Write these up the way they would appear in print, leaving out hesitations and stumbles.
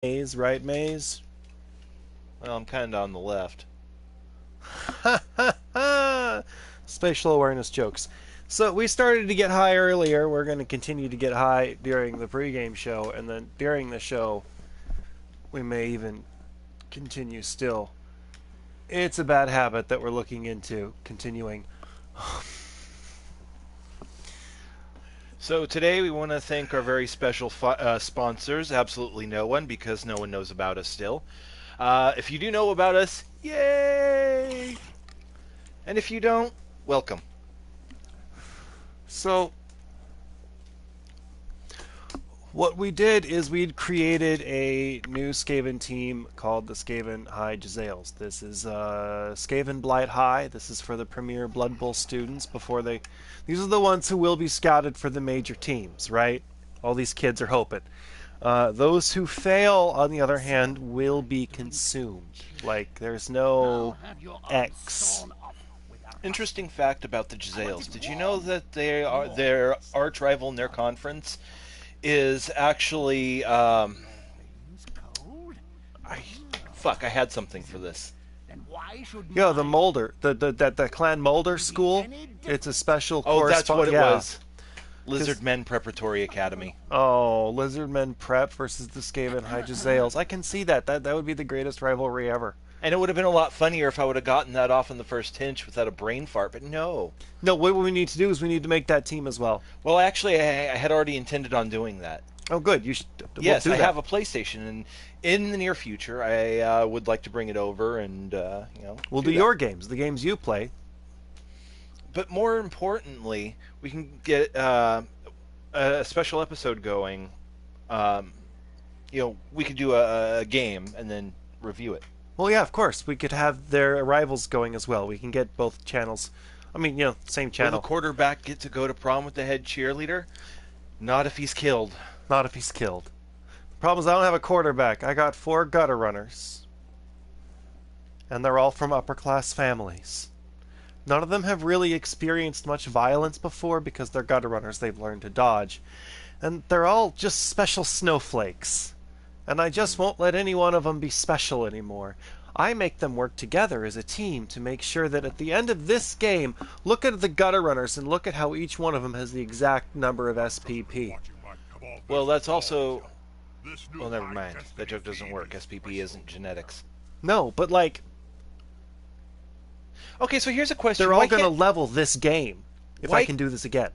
Maze, right, Maze? Well, I'm kind of on the left. Ha ha ha! Spatial awareness jokes. So we started to get high earlier. We're going to continue to get high during the pregame show, and then during the show, we may even continue still. It's a bad habit that we're looking into continuing. So today we want to thank our very special sponsors. Absolutely no one, because no one knows about us still. If you do know about us, yay! And if you don't, welcome. So, what we did is we created a new Skaven team called the Skaven High Jezzails. This is Skaven Blight High. This is for the premier Blood Bowl students before they. These are the ones who will be scouted for the major teams, right? All these kids are hoping. Those who fail, on the other hand, will be consumed. Like, there's no X. Interesting fact about the Jezzails. Did you know that their arch rival in their conference is actually I had something for this. Yeah, the Molder, the Clan Molder school. It's a special. Oh, that's what it was. Cause, Lizardmen Preparatory Academy. Oh, Lizardmen Prep versus the Skaven High Jezzails. I can see that. That would be the greatest rivalry ever. And it would have been a lot funnier if I would have gotten that off in the first hinge without a brain fart, but no. No, what we need to do is we need to make that team as well. Well, actually, I had already intended on doing that. Oh, good. You should. Yes, we'll I do that. have a PlayStation, and in the near future, I would like to bring it over and we'll do your games, the games you play. But more importantly, we can get a special episode going. We could do a game and then review it. Well, yeah, of course. We could have their rivals going as well. We can get both channels. I mean, same channel. Will the quarterback get to go to prom with the head cheerleader? Not if he's killed. Not if he's killed. The problem is I don't have a quarterback. I got 4 gutter runners. And they're all from upper class families. None of them have really experienced much violence before because they're gutter runners. They've learned to dodge. And they're all just special snowflakes. And I just won't let any one of them be special anymore. I make them work together as a team to make sure that at the end of this game, look at the gutter runners and look at how each one of them has the exact number of SPP. Well, that's also... Well, never mind. That joke doesn't work. SPP isn't genetics. No, but like... Okay, so here's a question. They're all going to level this game if I can do this again.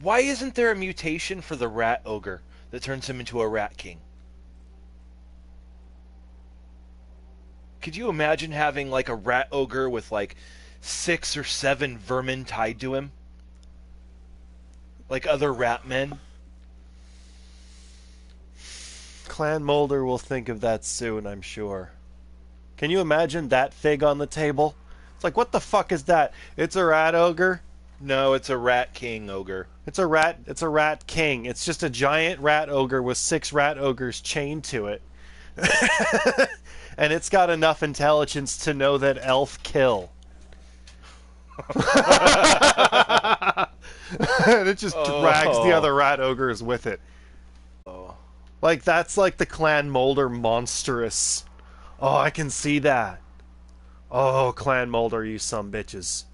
Why isn't there a mutation for the rat ogre that turns him into a rat king? Could you imagine having like a rat ogre with like 6 or 7 vermin tied to him? Like other rat men? Clan Molder will think of that soon, I'm sure. Can you imagine that fig on the table? It's like, what the fuck is that? It's a rat ogre? No, it's a rat king ogre. It's a rat king. It's just a giant rat ogre with 6 rat ogres chained to it. And it's got enough intelligence to know that elf kill. And it just drags the other rat ogres with it. Like, that's like the Clan Molder monstrous. Oh, I can see that. Oh, Clan Molder, you some bitches.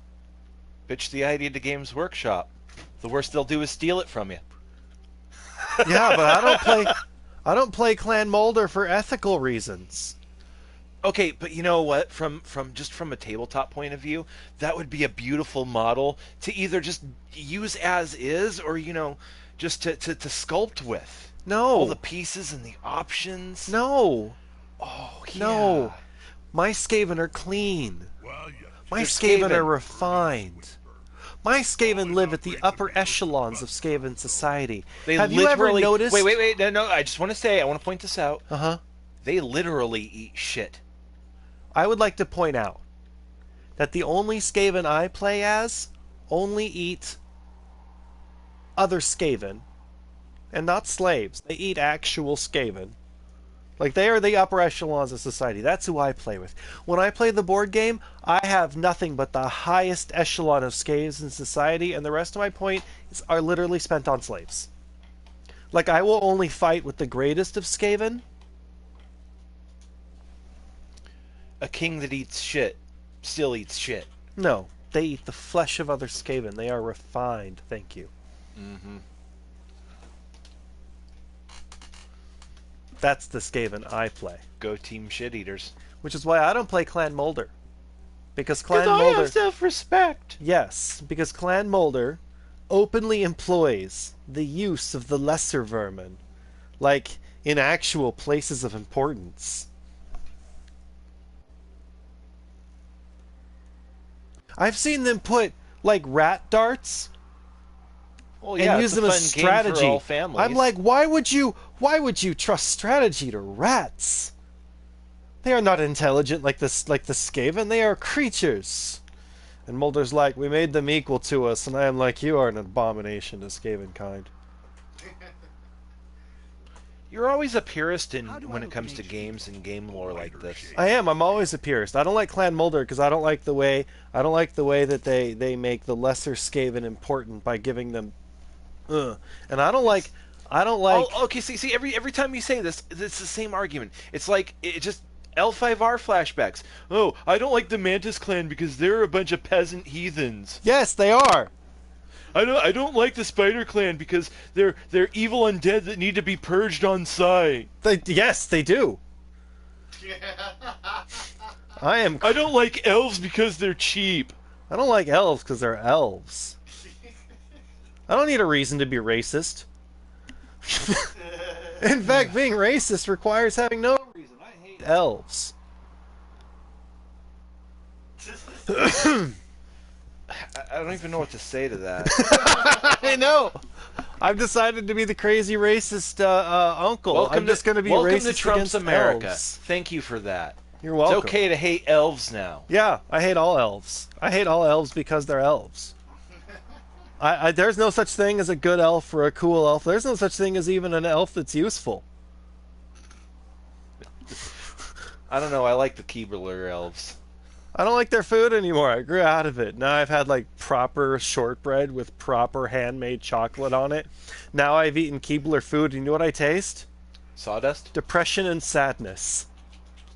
Pitch the idea to Games Workshop. The worst they'll do is steal it from you. Yeah, but I don't play Clan Molder for ethical reasons. Okay, but you know what? From a tabletop point of view, that would be a beautiful model to either just use as is, or just to sculpt with. No, all the pieces and the options. No. Oh, yeah. No. My Skaven are clean. My Skaven are refined. My Skaven live at the upper echelons of Skaven society. Have you ever noticed? Wait. No. I just want to point this out. Uh-huh. They literally eat shit. I would like to point out that the only Skaven I play as only eat other Skaven, and not slaves. They eat actual Skaven. Like, they are the upper echelons of society. That's who I play with. When I play the board game, I have nothing but the highest echelon of Skavens in society, and the rest of my points are literally spent on slaves. Like, I will only fight with the greatest of Skaven, A king that eats shit still eats shit. No, they eat the flesh of other Skaven. They are refined, thank you. Mm-hmm. That's the Skaven I play. Go team shit eaters. Which is why I don't play Clan Molder. Because Clan I Molder... have self-respect. Yes, because Clan Molder openly employs the use of the lesser vermin. Like, in actual places of importance. I've seen them put, like, rat darts... Well, yeah, and use it's a them fun as game strategy. for all families. I'm like, why would you trust strategy to rats? They are not intelligent like the Skaven. They are creatures. And Mulder's like, we made them equal to us, and I am like, you are an abomination to Skaven kind. You're always a purist when it comes to games and game lore like this. I am. I'm always a purist. I don't like Clan Mulder because I don't like the way that they make the lesser Skaven important by giving them. And I don't like. Oh, okay, see, every time you say this, it's the same argument. It's like it just L5R flashbacks. Oh, I don't like the Mantis clan because they're a bunch of peasant heathens. Yes, they are. I don't like the Spider clan because they're evil undead that need to be purged on sight. Yes, they do. I don't like elves because they're cheap. I don't like elves because they're elves. I don't need a reason to be racist. In fact, being racist requires having no reason. I hate elves. I don't even know what to say to that. I know. I've decided to be the crazy racist uncle. I'm just going to be racist welcome to Trump's against America. elves. Thank you for that. You're welcome. It's okay to hate elves now. Yeah, I hate all elves. I hate all elves because they're elves. There's no such thing as a good elf or a cool elf. There's no such thing as even an elf that's useful. I don't know. I like the Keebler elves. I don't like their food anymore. I grew out of it. Now I've had like proper shortbread with proper handmade chocolate on it. Now I've eaten Keebler food. And you know what I taste? Sawdust? Depression and sadness.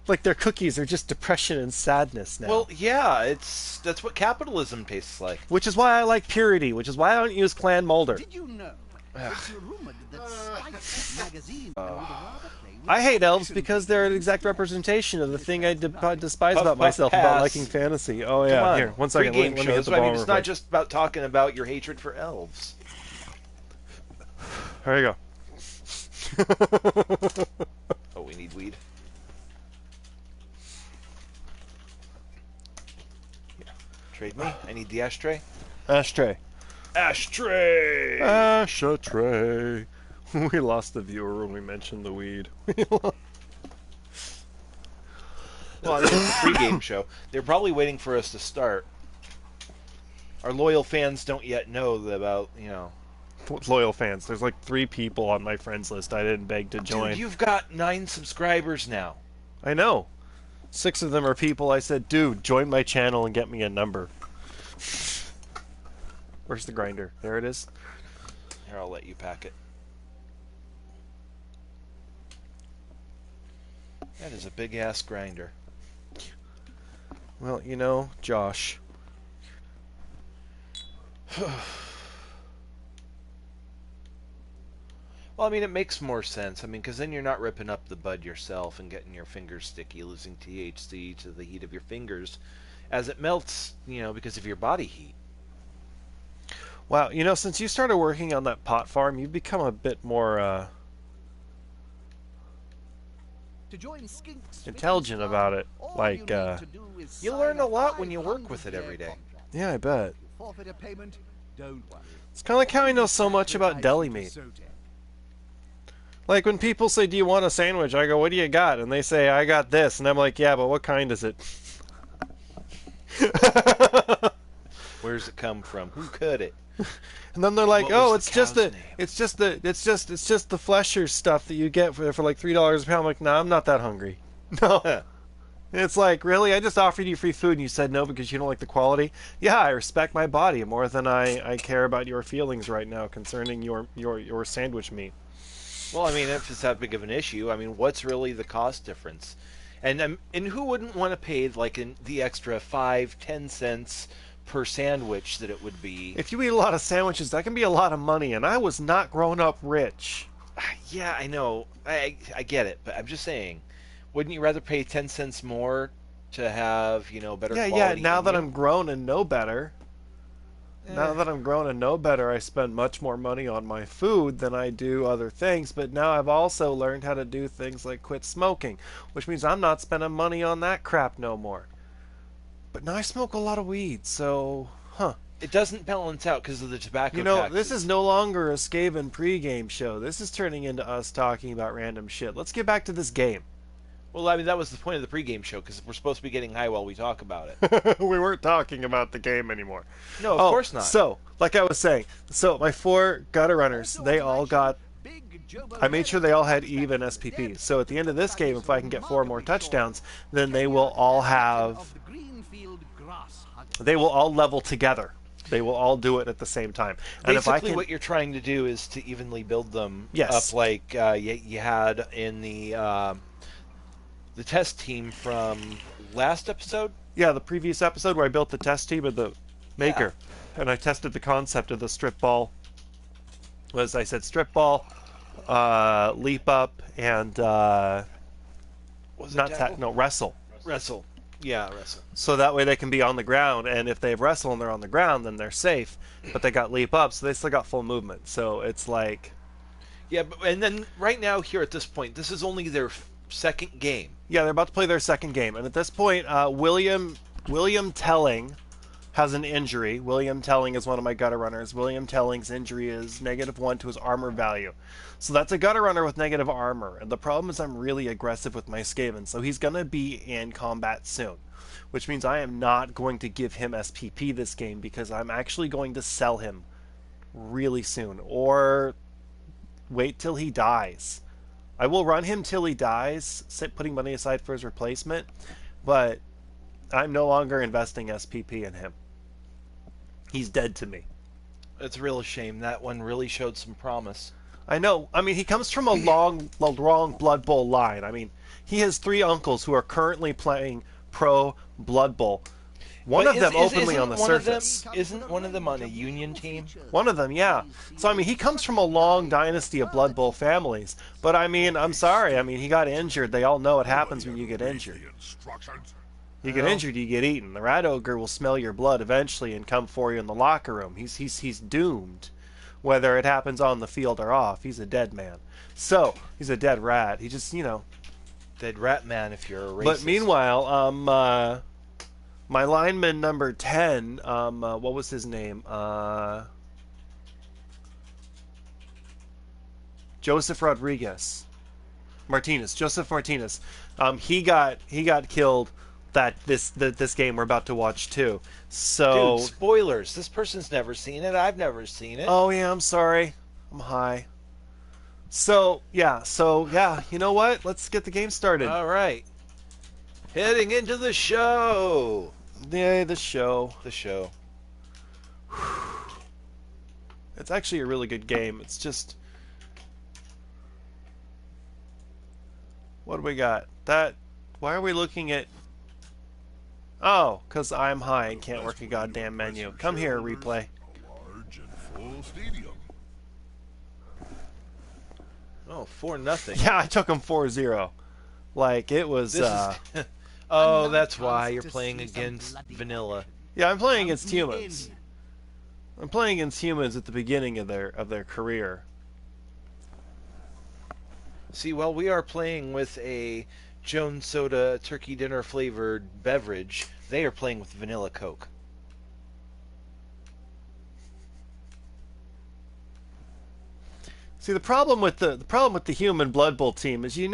Like their cookies are just depression and sadness now. Well, yeah, that's what capitalism tastes like. Which is why I like purity. Which is why I don't use Clan Molder. Did you know? It's rumored that Spice magazine I hate elves because they're an exact representation of the thing I despise about myself about liking fantasy. Oh yeah, Come on. here, one second. Let me hit the ball. I mean, it's not just about talking about your hatred for elves. There you go. Oh, we need weed. Trade me. I need the ashtray. Ashtray. Ashtray. Ashtray. We lost the viewer when we mentioned the weed. Well, this is a pre-game show. They're probably waiting for us to start. Our loyal fans don't yet know about, Loyal fans. There's like 3 people on my friends list I didn't beg to join. Dude, you've got 9 subscribers now. I know. 6 of them are people I said, dude, join my channel and get me a number. Where's the grinder? There it is. Here, I'll let you pack it. That is a big-ass grinder. Well, Josh. Well, I mean, it makes more sense. I mean, because then you're not ripping up the bud yourself and getting your fingers sticky, losing THC to the heat of your fingers as it melts, because of your body heat. Wow, since you started working on that pot farm, you've become a bit more intelligent about it. Like, you learn a lot when you work with it every day. Yeah, I bet. It's kind of like how I know so much about deli meat. Like when people say, do you want a sandwich? I go, what do you got? And they say, I got this. And I'm like, yeah, but what kind is it? Where does it come from? Who cut it? And then they're like, oh, it's just the flesher stuff that you get for like $3 a pound. I'm like, no, I'm not that hungry. No. It's like, really? I just offered you free food and you said no because you don't like the quality? Yeah, I respect my body more than I care about your feelings right now concerning your sandwich meat. Well, I mean, if it's that big of an issue, I mean, what's really the cost difference? And who wouldn't want to pay like the extra 5-10 cents per sandwich that it would be? If you eat a lot of sandwiches, that can be a lot of money, and I was not growing up rich. Yeah, I know. I get it, but I'm just saying, wouldn't you rather pay 10 cents more to have, better Yeah, quality? now that you? I'm grown and know better, now Eh. that I'm grown and know better, I spend much more money on my food than I do other things, but now I've also learned how to do things like quit smoking, which means I'm not spending money on that crap no more. But now I smoke a lot of weed, so, It doesn't balance out because of the tobacco This taxes. is no longer a Skaven pregame show. This is turning into us talking about random shit. Let's get back to this game. Well, I mean, that was the point of the pregame show because we're supposed to be getting high while we talk about it. We weren't talking about the game anymore. No, of course not. So, like I was saying, my 4 gutter runners, they all got... I made sure they all had even SPP. So at the end of this game, if I can get 4 more touchdowns, then they will all have... They will all level together. They will all do it at the same time. And Basically, if I can... what you're trying to do is to evenly build them Yes. up like you had in the test team from last episode. Yeah, the previous episode where I built the test team of the maker. And I tested the concept of the strip ball. Was I said strip ball, leap up, and Was it tackle? wrestle. Wrestle. Yeah, wrestle. So that way they can be on the ground, and if they wrestle and they're on the ground, then they're safe. But they got leap up, so they still got full movement. So it's like... Yeah, and then right now here at this point, this is only their second game. Yeah, they're about to play their second game. And at this point, William Telling has an injury. William Telling is one of my gutter runners. William Telling's injury is -1 to his armor value. So that's a gutter runner with negative armor. And the problem is I'm really aggressive with my Skaven. So he's going to be in combat soon. Which means I am not going to give him SPP this game because I'm actually going to sell him really soon. Or wait till he dies. I will run him till he dies, putting money aside for his replacement. But I'm no longer investing SPP in him. He's dead to me. It's a real shame. That one really showed some promise. I know. I mean, he comes from a long Blood Bowl line. I mean, he has 3 uncles who are currently playing pro Blood Bowl. One But of them openly isn't on the one of them- surface. Isn't one of them on a union team? One of them, yeah. So, I mean, he comes from a long dynasty of Blood Bowl families. But, I mean, I'm sorry. I mean, he got injured. They all know what happens when you get injured. You get injured, you get eaten. The rat ogre will smell your blood eventually and come for you in the locker room. He's doomed. Whether it happens on the field or off, he's a dead man. So, he's a dead rat. He just, Dead rat man if you're a racist. But meanwhile, my lineman number 10, what was his name? Joseph Rodriguez. Joseph Martinez. He got killed this game we're about to watch too. So Dude, spoilers. This person's never seen it. I've never seen it. Oh yeah, I'm sorry. I'm high. So yeah, you know what? Let's get the game started. All right. Heading into the show. Yay, the show. The show. It's actually a really good game. It's just... What do we got? Why are we looking at... Oh, because I'm high and can't work a goddamn menu. Come here, replay. Large and full stadium. Oh, 4-0. Yeah, I took him 4-0. Like, it was... This is... Oh, that's why you're playing against vanilla. Yeah, I'm playing against humans. I'm playing against humans at the beginning of their career. See, while we are playing with a Jones Soda turkey dinner flavored beverage, they are playing with vanilla Coke. See, the problem with the human Blood Bowl team is you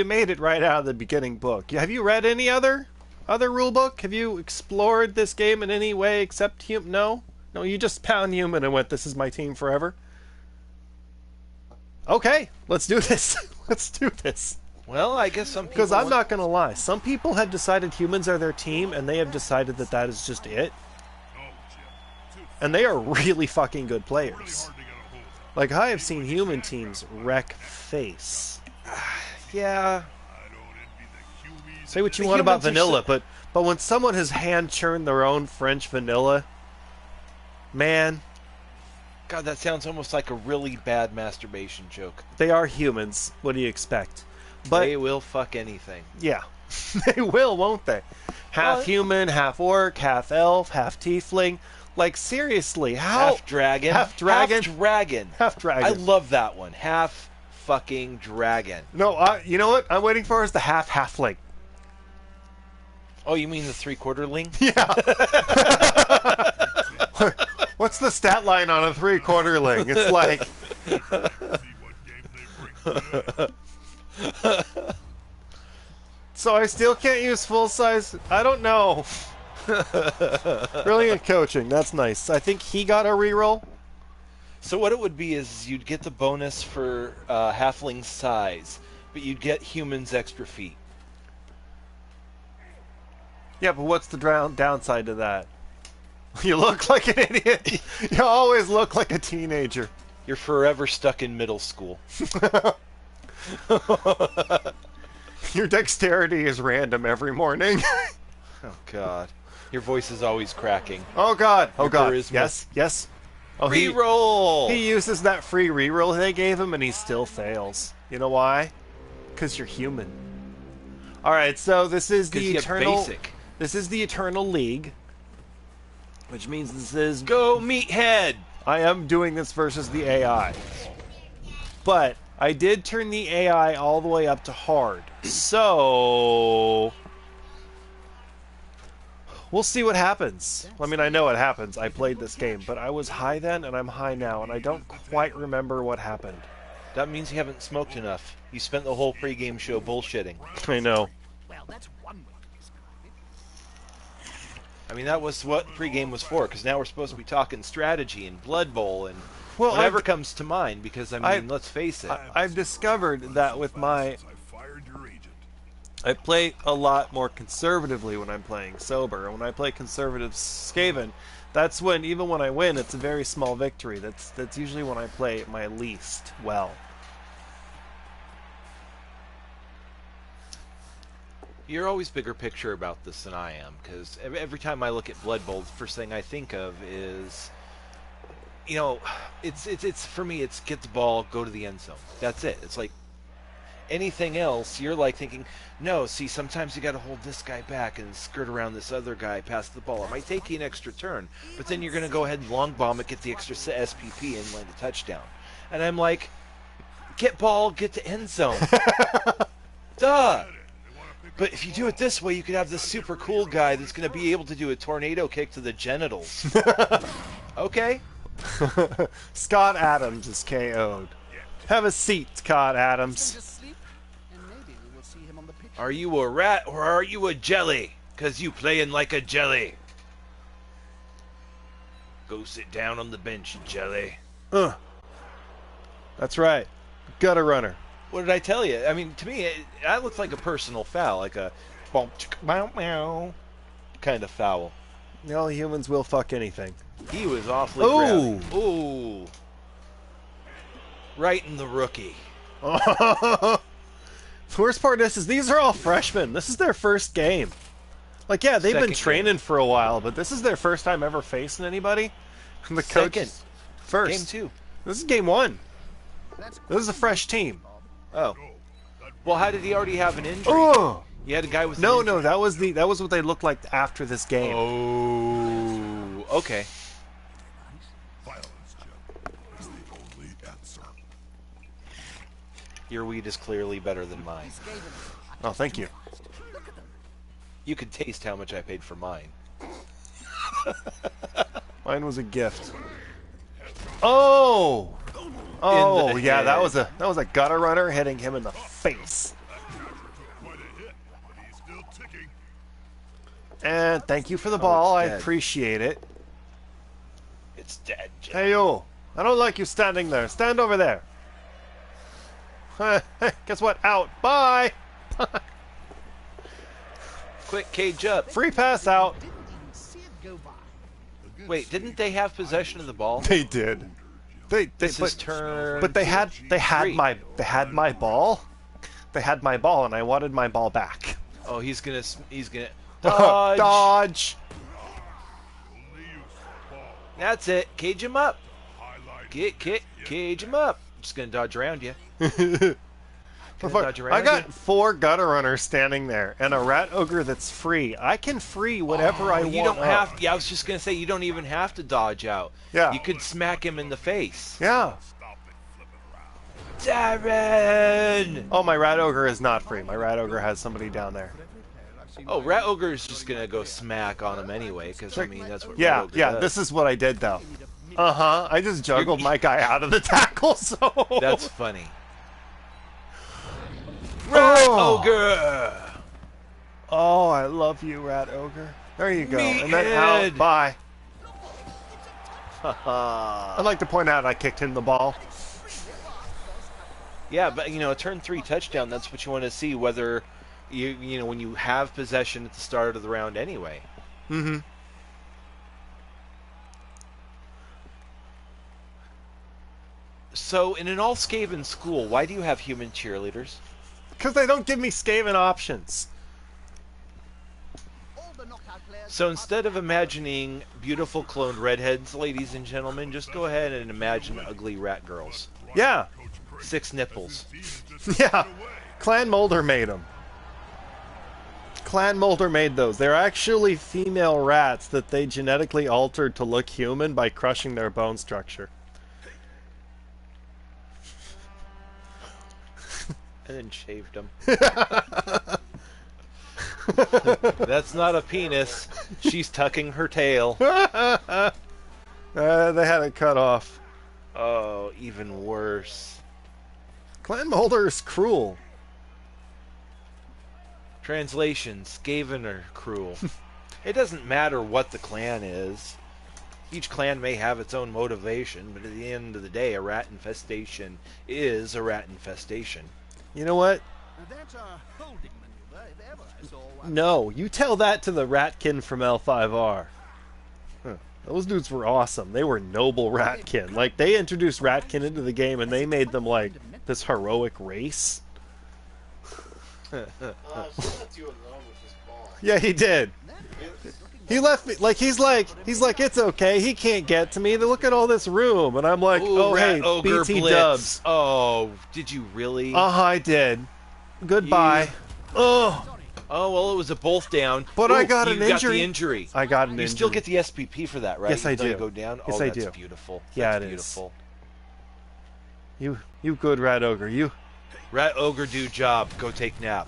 made it right out of the beginning book. Have you read any other rule book? Have you explored this game in any way except human? No, you just pound human and went, "This is my team forever." Okay, let's do this. Let's do this. Well, I guess some people... Because I'm not gonna lie, some people have decided humans are their team, and they have decided that is just it. And they are really fucking good players. Like, I have seen human teams wreck face. Yeah. Say what you The want about humans are vanilla, so- but when someone has hand churned their own French vanilla, man, God, that sounds almost like a really bad masturbation joke. they are humans. What do you expect? But They will fuck anything. yeah, they will, won't they? Half Well, human, half orc, half elf, half tiefling. Like seriously, how Half dragon. Half dragon. Half dragon. half dragon? I love that one. Half fucking dragon. No, you know what? I'm waiting for is the halfling. Oh, you mean the 3/4 ling? Yeah. What's the stat line on a 3/4 ling? It's like. So I still can't use full size. I don't know. Brilliant coaching. That's nice. I think he got a reroll. So what it would be is you'd get the bonus for halfling size, but you'd get humans extra feet. Yeah, but what's the downside to that? You look like an idiot. You always look like a teenager. You're forever stuck in middle school. Your dexterity is random every morning. Oh God, your voice is always cracking. Oh God. Oh Your God. charisma. Yes. Yes. Oh, Reroll. He uses that free reroll they gave him, and he still fails. You know why? Because you're human. All right. So this is 'Cause the you get eternal. basic. This is the Eternal League, which means this is. Go meathead. I am doing this versus the AI. But I did turn the AI all the way up to hard. So we'll see what happens. I mean, I know what happens. I played this game, but I was high then and I'm high now, and I don't quite remember what happened. That means you haven't smoked enough. You spent the whole pregame show bullshitting. I know. Well, that's one way to describe it. I mean, that was what pregame was for, because now we're supposed to be talking strategy and Blood Bowl and Well, whatever I've- comes to mind, because, I mean, let's face it. I've discovered that with my I fired your agent. I play a lot more conservatively when I'm playing sober. And when I play conservative Skaven, that's when, even when I win, it's a very small victory. That's usually when I play my least well. You're always bigger picture about this than I am, because every time I look at Blood Bowl, the first thing I think of is, you know, it's for me, it's get the ball, go to the end zone. That's it. It's like anything else, you're like thinking, no, see, sometimes you got to hold this guy back and skirt around this other guy past the ball. It might take you an extra turn, but then you're going to go ahead and long bomb it, get the extra SPP, and land a touchdown. And I'm like, get ball, get to end zone. Duh. But if you do it this way, you could have this super cool guy that's going to be able to do a tornado kick to the genitals. Okay? Scott Adams is KO'd. Have a seat, Scott Adams. Just sleep, and maybe we will see him on the pitch. Are you a rat or are you a jelly? 'Cause you playing like a jelly. Go sit down on the bench, jelly. That's right. Gutter runner. What did I tell you? I mean, to me, that looks like a personal foul, like a boom, chicka, meow, meow kind of foul. No, humans will fuck anything. He was awfully Ooh. grabby. Ooh. Right in the rookie. The worst part is these are all freshmen. This is their first game. Like, yeah, they've been Second training for a while, but this is their first time ever facing anybody. And the coach Second. first. Game 2. This is game 1. That's This is a fresh team. Oh. Well, how did he already have an injury? Oh You had a guy with no, an no, that was what they looked like after this game. Oh. Okay. Violence, Jim, is the only answer. Your weed is clearly better than mine. Skaven. Oh, thank you. Look at them. You could taste how much I paid for mine. Mine was a gift. Oh. Oh, In the yeah, that head. was a gutter runner hitting him in the face. Quite a hit, but he's still ticking. And thank you for the ball. I dead. appreciate it. It's dead, Jim. Hey, you. I don't like you standing there. Stand over there. Guess what? Out. Bye. Quick, cage up. Free pass out. Didn't even see it go by. Wait, didn't they have possession of the ball? They did. They This is but, turn. but they had three. my ball. They had my ball, and I wanted my ball back. Oh, he's gonna dodge. Dodge. That's it. Cage him up. Highlight. Cage him up. I'm just gonna dodge around you. I got 4 gutter runners standing there and a rat ogre that's free. I can free whatever I want. You don't up. have. Yeah, I was just gonna say you don't even have to dodge out. Yeah. You could smack him in the face. Yeah. Stop it flipping around. Darren. Oh, my rat ogre is not free. My rat ogre has somebody down there. Oh, Rat Ogre is just gonna go smack on him anyway, because I mean that's what Rat Yeah, Ogre yeah. does. This is what I did though. I just juggled my guy out of the tackle. So That's funny. Rat Oh. Ogre. Oh, I love you, rat ogre. There you go. And then Meathead. out. Bye. I'd like to point out I kicked him the ball. Yeah, but you know, a turn 3 touchdown. That's what you want to see. Whether you know when you have possession at the start of the round anyway. Mm-hmm. So, in an all Skaven school, why do you have human cheerleaders? Because they don't give me Skaven options. All the knockout players So instead of imagining beautiful cloned redheads, ladies and gentlemen, just go ahead and imagine ugly rat girls. Yeah. 6 nipples. Yeah. Clan Mulder made them. Clan Mulder made those. They're actually female rats that they genetically altered to look human by crushing their bone structure. And then shaved them. That's not a penis. She's tucking her tail. They had it cut off. Oh, even worse. Clan Mulder is cruel. Translation, Skaven are cruel. It doesn't matter what the clan is. Each clan may have its own motivation, but at the end of the day, a rat infestation is a rat infestation. You know what? That's a holding maneuver, if ever I saw one. No, you tell that to the ratkin from L5R. Huh. Those dudes were awesome. They were noble ratkin. Like, they introduced ratkin into the game and they made them, like, this heroic race. Yeah, he did. He left me, like, he's like, it's okay, he can't get to me. Look at all this room. And I'm like, Ooh, oh, Rat hey, Ogre BT Blitz. dubs. Oh, did you really? I did. Goodbye. Oh, Oh, well, it was a both down. But I got you an got injury. the injury. I got an You injury. still get the SPP for that, right? Yes, I Even though do. you go down? Yes, Oh, I that's do. beautiful. Yeah, That's it is. beautiful. You good rat ogre, you. Rat Ogre do job. Go take nap.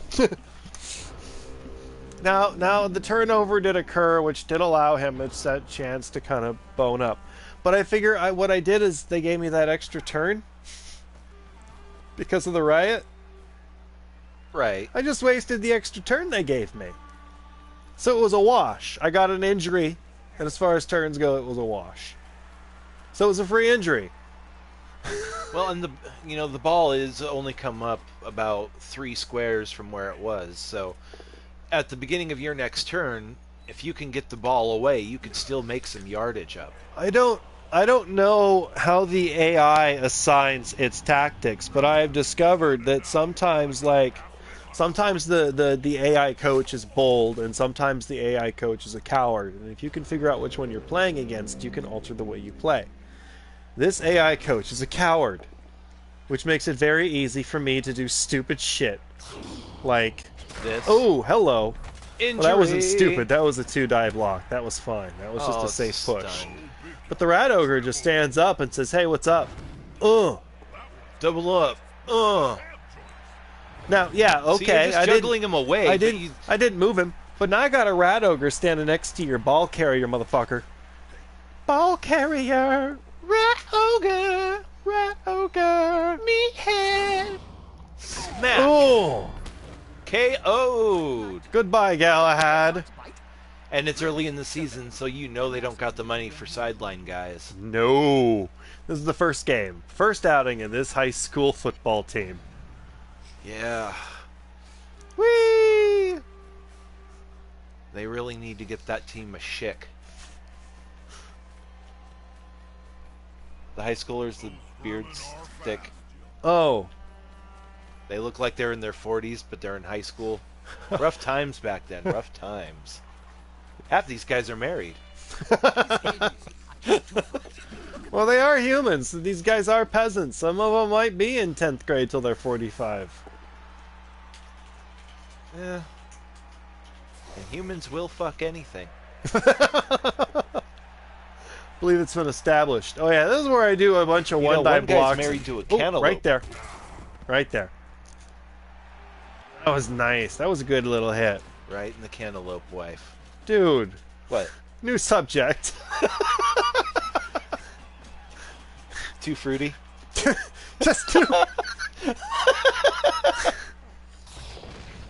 Now the turnover did occur, which did allow him a set chance to kind of bone up. But I figure what I did is they gave me that extra turn because of the riot. Right. I just wasted the extra turn they gave me. So it was a wash. I got an injury, and as far as turns go, it was a wash. So it was a free injury. Well, and the ball is only come up about 3 squares from where it was. So at the beginning of your next turn, if you can get the ball away, you can still make some yardage up. I don't know how the AI assigns its tactics, but I have discovered that sometimes the AI coach is bold and sometimes the AI coach is a coward. And if you can figure out which one you're playing against, you can alter the way you play. This AI coach is a coward, which makes it very easy for me to do stupid shit. Like, This. oh, hello. Injury. Well, that wasn't stupid. That was a 2-die block. That was fine. That was just a safe push. Stunned. But the rat ogre just stands up and says, hey, what's up? Double up. Now, yeah, So okay. you're just juggling him away. I but didn't. you- I didn't move him. But now I got a rat ogre standing next to your ball carrier, motherfucker. Ball carrier, rat ogre, meathead. Smack. Oh, KO'd. goodbye, Galahad. And it's early in the season, so you know they don't got the money for sideline guys. No, this is the first game, first outing in this high school football team. Yeah. Whee! They really need to get that team a shick. The high schoolers, the beards thick. Oh, They look like they're in their 40s, but they're in high school. Rough times back then. Rough times. Half these guys are married. Well, they are humans. These guys are peasants. Some of them might be in 10th grade till they're 45. Yeah. And humans will fuck anything. Believe it's been established. Oh yeah, this is where I do a bunch of You know, one-die one guy's blocks. married to a Oh, cantaloupe. right there. Right there. That was nice. That was a good little hit. Right in the cantaloupe wife. Dude, What? new subject. Too fruity? Just too...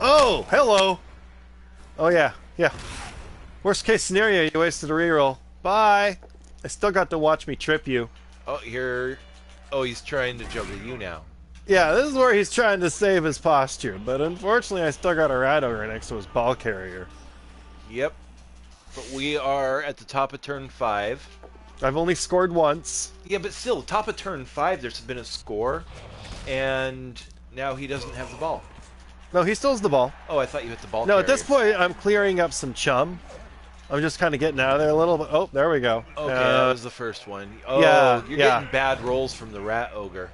Oh, hello. Oh yeah, yeah. Worst case scenario, you wasted a reroll. Bye. I still got to watch me trip you. Oh, Oh, he's trying to juggle you now. Yeah, this is where he's trying to save his posture, but unfortunately I still got a rat ogre next to his ball carrier. Yep. But we are at the top of turn 5. I've only scored once. Yeah, but still, top of turn 5, there's been a score, and now he doesn't have the ball. No, he still has the ball. Oh, I thought you hit the ball. No, at this carrier. point I'm clearing up some chum. I'm just kind of getting out of there a little bit. Oh, there we go. Okay, that was the first one. Oh, yeah, you're yeah. getting bad rolls from the rat ogre.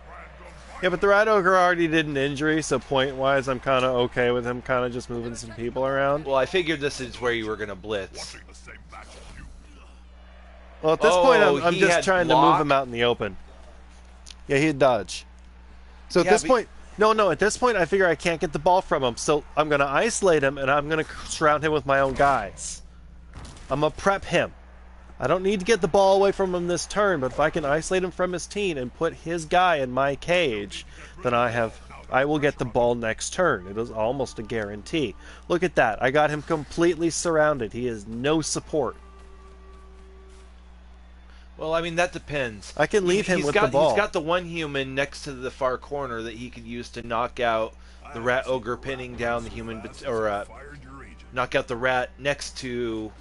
Yeah, but the rat ogre already did an injury, so point-wise I'm kind of okay with him kind of just moving some people around. Well, I figured this is where you were going to blitz. Watching the same match as you. Well, at this point I'm he just had trying to block? move him out in the open. Yeah, he'd dodge. So at Yeah, this but- point... No, at this point I figure I can't get the ball from him, so I'm going to isolate him and I'm going to surround him with my own guys. I'm going to prep him. I don't need to get the ball away from him this turn, but if I can isolate him from his team and put his guy in my cage, then I will get the ball next turn. It is almost a guarantee. Look at that. I got him completely surrounded. He has no support. Well, I mean, that depends. I can leave him He's with got, the ball. He's got the one human next to the far corner that he could use to knock out the rat ogre, pinning down the human, or Fired your agent. knock out the rat next to...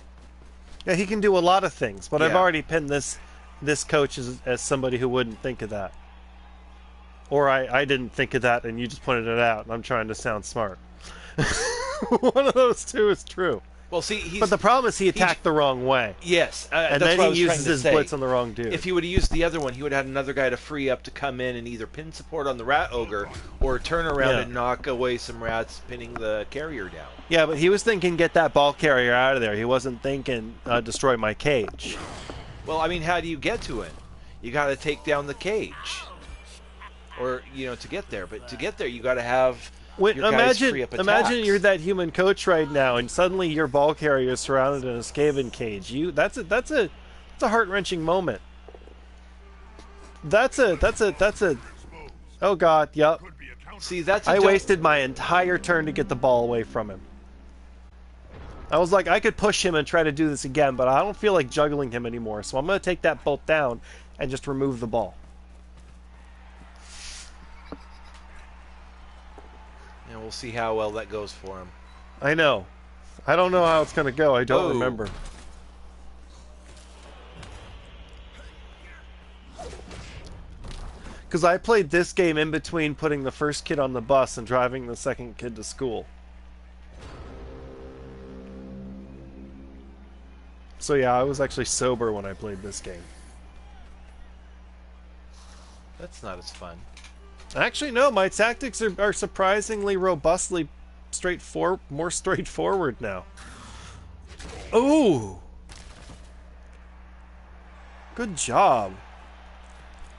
Yeah, he can do a lot of things, but I've Yeah. already pinned this coach as somebody who wouldn't think of that. Or I didn't think of that and you just pointed it out and I'm trying to sound smart. One of those two is true. Well, see, he's... But the problem is he attacked the wrong way. Yes, And that's then what I he was uses trying to his say. blitz on the wrong dude. If he would have used the other one, he would have had another guy to free up to come in and either pin support on the rat ogre or turn around Yeah. and knock away some rats, pinning the carrier down. Yeah, but he was thinking get that ball carrier out of there. He wasn't thinking destroy my cage. Well, I mean, how do you get to it? You got to take down the cage, or to get there. But to get there, you got to have your guys free up attacks. Imagine you're that human coach right now, and suddenly your ball carrier is surrounded in a Skaven cage. That's a heart-wrenching moment. That's a. Oh God, yep. Could be a counter. See, that's I wasted my entire turn to get the ball away from him. I was like, I could push him and try to do this again, but I don't feel like juggling him anymore, so I'm going to take that bolt down and just remove the ball. And we'll see how well that goes for him. I know. I don't know how it's going to go. I don't Oh. remember. Because I played this game in between putting the first kid on the bus and driving the second kid to school. So yeah, I was actually sober when I played this game. That's not as fun. Actually, no, my tactics are surprisingly robustly more straightforward now. Ooh! Good job.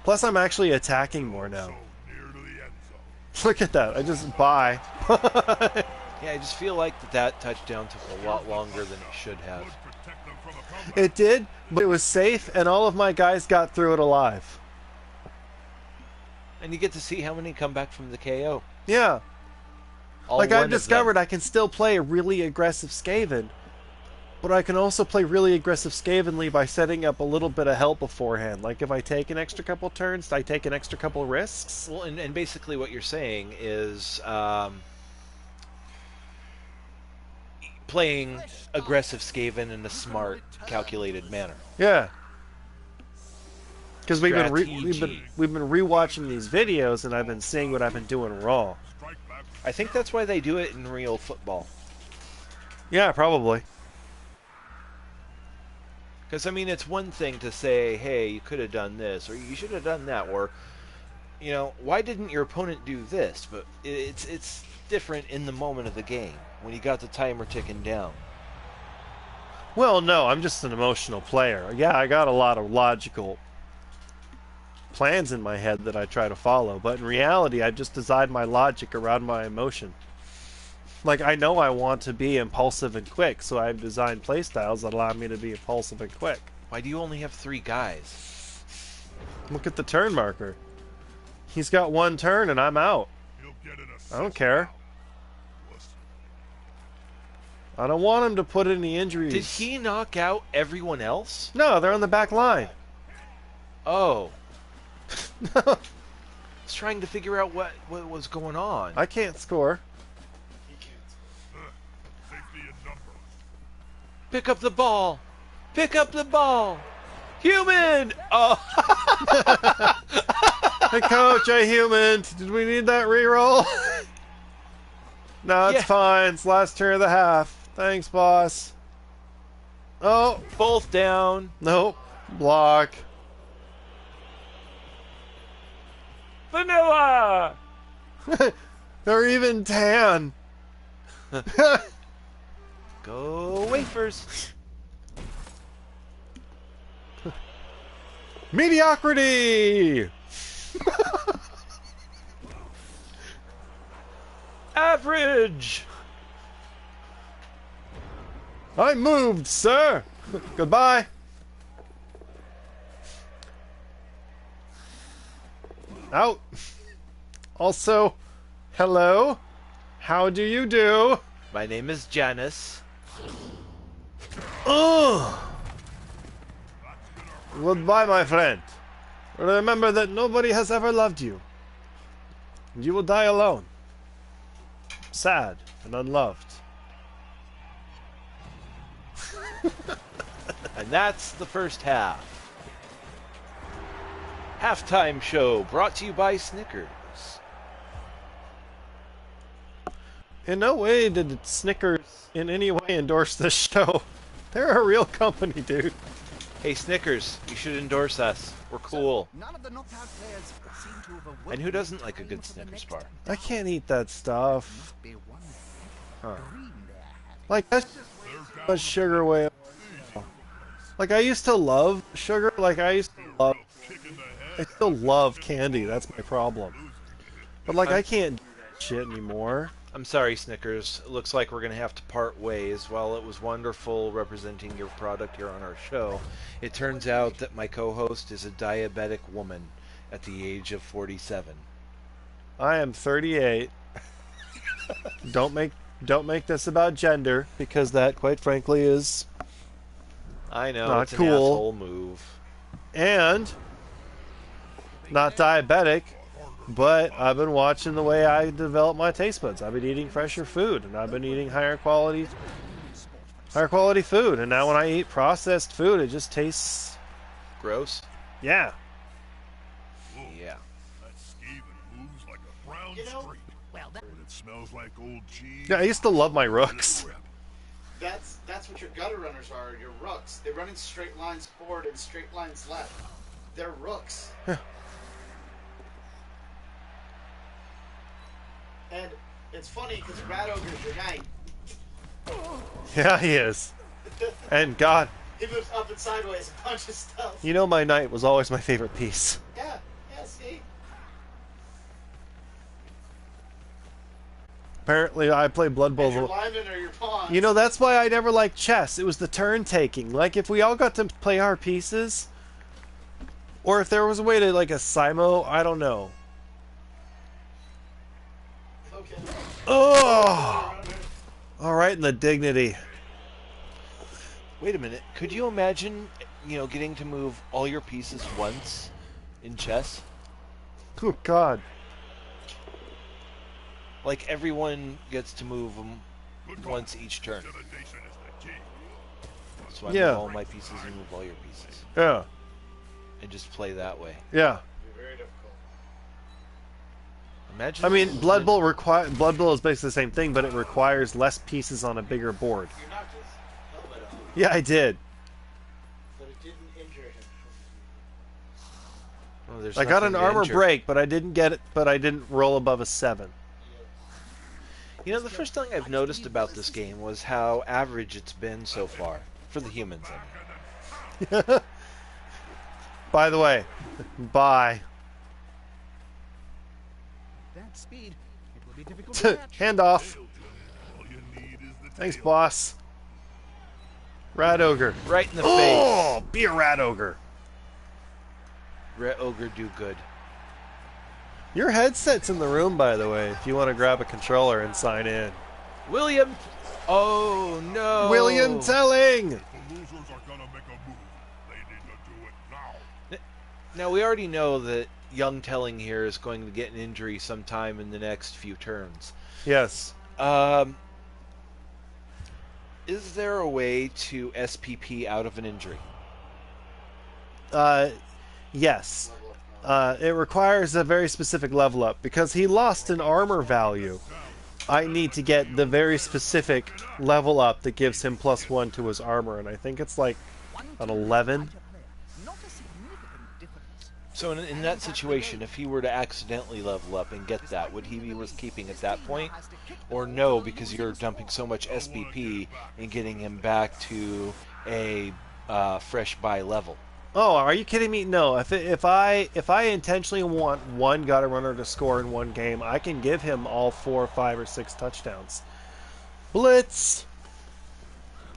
Plus, I'm actually attacking more now. Near to the end zone. Look at that. I just buy. Yeah, I just feel like that touchdown took a lot longer than it should have. Would protect them from a comeback. It did, but it was safe, and all of my guys got through it alive. And you get to see how many come back from the KO. Yeah. All Like one I've of them. discovered I can still play a really aggressive Skaven, but I can also play really aggressive Skavenly by setting up a little bit of help beforehand. Like if I take an extra couple turns, I take an extra couple risks. Well, and basically what you're saying is playing aggressive Skaven in a smart, calculated manner. Yeah. Because we've Strategy. been rewatching these videos, and I've been seeing what I've been doing wrong. Strike back I think that's why they do it in real football. Yeah, probably. Because, I mean, it's one thing to say, hey, you could have done this, or you should have done that, or, you know, why didn't your opponent do this? But it's different in the moment of the game, when you got the timer ticking down. Well, no, I'm just an emotional player. Yeah, I got a lot of logical plans in my head that I try to follow, but in reality, I've just designed my logic around my emotion. Like, I know I want to be impulsive and quick, so I've designed playstyles that allow me to be impulsive and quick. Why do you only have 3 guys? Look at the turn marker. He's got 1 turn and I'm out. He'll get an assist I don't care. now. Listen, I don't want him to put any injuries. Did he knock out everyone else? No, they're on the back line. Oh. I was trying to figure out what was going on. I can't score. safety in number. Pick up the ball! Pick up the ball! Human! Oh! Hey, coach, I human. Did we need that reroll? No, it's Yeah. fine. It's last turn of the half. Thanks, boss. Oh, Both down. nope. Block. Vanilla! They're even tan. Go wafers. Mediocrity! Average! I moved, sir. Goodbye. Out. Also, hello. How do you do? My name is Janice. Ugh. Goodbye, my friend. Remember that nobody has ever loved you. You will die alone. Sad and unloved. And that's the first half. Halftime show brought to you by Snickers. In no way did Snickers in any way endorse this show. They're a real company, dude. Hey Snickers, you should endorse us. We're cool. None of the knocked out players seem to have awoken And who doesn't like a in good for the Snickers next bar? I can't eat that stuff. Must be one Huh. green there had. Like, that's just a sugar way. Like, I used to love sugar. Like, I used to love. Kick in the I head. still love candy. That's my problem. But, like, I can't do that shit anymore. I'm sorry, Snickers. It looks like we're going to have to part ways. While it was wonderful representing your product here on our show, it turns out that my co-host is a diabetic woman at the age of 47. I am 38. Don't make this about gender, because that, quite frankly, is. I know, Not it's an cool. asshole move. And not diabetic, but I've been watching the way I develop my taste buds. I've been eating fresher food, and I've been eating higher quality food. And now when I eat processed food, it just tastes, Gross? yeah. Yeah. That Skaven moves like a brown streak. Well, that But it smells like old cheese. Yeah, I used to love my rooks. That's what your gutter runners are, your rooks. They run in straight lines forward and straight lines left. They're rooks. And it's funny because Rat Ogre's your knight. Yeah, he is. And God, He moves up and sideways a bunch of stuff. you know my knight was always my favorite piece. Yeah, see? Apparently, I play Blood And your Bowl. linemen are your pawns. You know, that's why I never liked chess. It was the turn taking. Like, if we all got to play our pieces, or if there was a way to, like, a Simo, I don't know. Okay. Oh! Alright, in the dignity. Wait a minute. Could you imagine, getting to move all your pieces once in chess? Oh, God. Like everyone gets to move them once each turn. Intimidation is the key. So I Yeah. move all my pieces and move all your pieces. Yeah. And just play that way. Yeah. Very difficult. Imagine. I mean, Blood Bowl is basically the same thing, but it requires less pieces on a bigger board. You knocked his helmet off, Yeah, I did. but it didn't injure him. Oh, there's I got nothing an to armor injure. break, but I didn't get it. But I didn't roll above a 7. You know, the first thing I've noticed about this game was how average it's been so far for the humans. I mean. By the way, bye. That speed, it will be difficult to catch. Hand off. All you need is the Thanks, tail. boss. Rat ogre. Right in the Oh, be a rat ogre. face. Red ogre do good. Your headset's in the room, by the way. If you want to grab a controller and sign in. William. Oh no. William Telling. The losers are gonna make a move. They need to do it now. Now we already know that young Telling here is going to get an injury sometime in the next few turns. Yes. Is there a way to SPP out of an injury? Yes. It requires a very specific level up because he lost an armor value. I need to get the very specific level up that gives him +1 to his armor, and I think it's like an 11. Not a significant difference. So in that situation, if he were to accidentally level up and get that, would he be worth keeping at that point? Or no, because you're dumping so much SPP and getting him back to a fresh buy level? Oh, are you kidding me? No. If I intentionally want one gutter runner to score in one game, I can give him all 4, 5, or 6 touchdowns. Blitz.